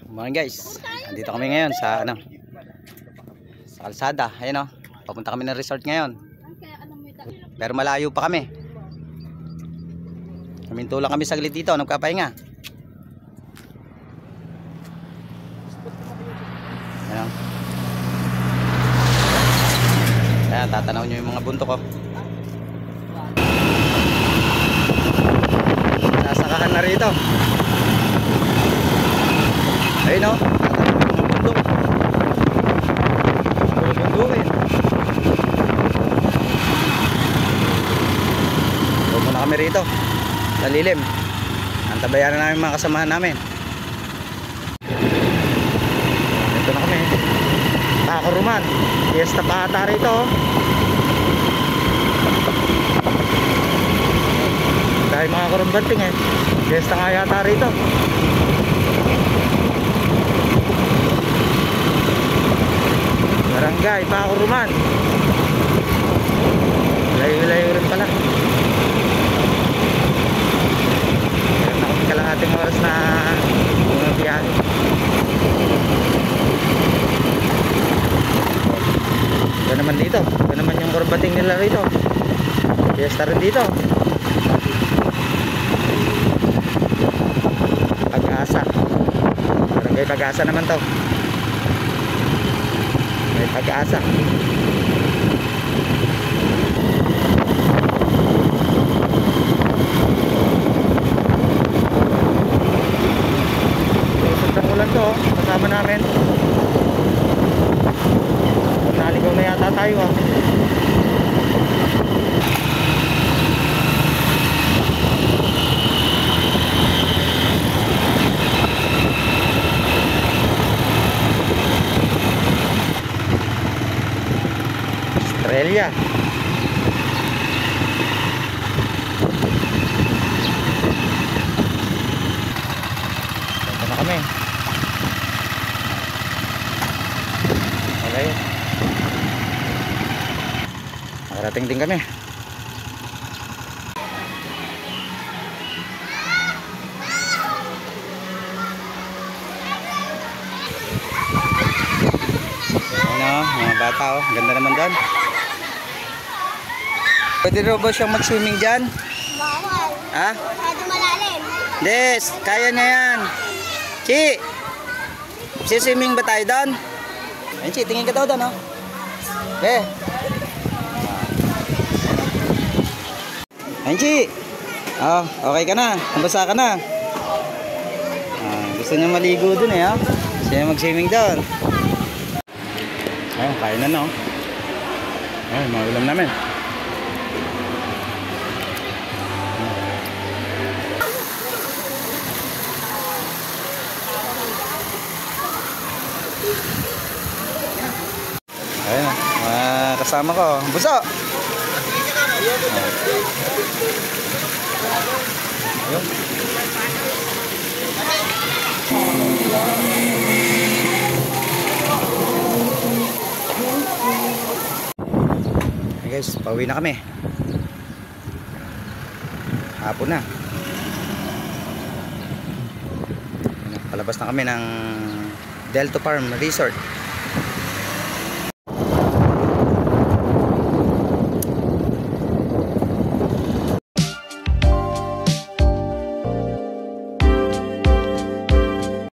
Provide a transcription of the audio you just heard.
Morning guys, andito kami ngayon sa sa kalsada. Ayun o, papunta kami ng resort ngayon. Pero malayo pa kami. Huminto lang kami saglit dito, nagpapahinga. Ayun. Ayan, tatanaw nyo yung mga buntok ko. Sasakahan na rito. Ayun o, bundok. Bundukin. Huwag muna kami rito sa lilim. Antabayan na namin mga kasamahan namin. Ito na kami. Takaruman. Fiesta pa ata rito. Dahil mga karumbanting eh. Fiesta nga yata rito. Barangay Pakuruman. Layo-layo rin pala. Meron ako kalahating oras na biyahe. Ito naman dito. Ito naman yung kurbating nila rito. Fiesta rin dito. Pag-asa. Barangay Pag-asa naman to. May Pag-asa. Isang ulan to, kasama namin. Naligaw na yata tayo ah. Australia. Ito na kami. Okay. Nakarating din kami. Ano, mga bata oh, ganda naman doon. Pwede rin ba siyang mag-swimming dyan? Bawal. Ha? Masyado malalim. Des, kaya niya yan. Chi! Siswimming ba tayo doon? Ayun Chi, tingin ka daw doon oh. Okay. Ayun Chi! Oh, okay ka na. Nabasa ka na. Gusto niya maligo doon eh oh. Gusto niya mag-swimming doon. Ayun, kaya na no. Ayun, mga ulam namin. Ayun, mga kasama ko. Buso! Ayun. Hey guys, pauwi na kami. Hapon na. Palabas na kami ng Delta Farm Resort.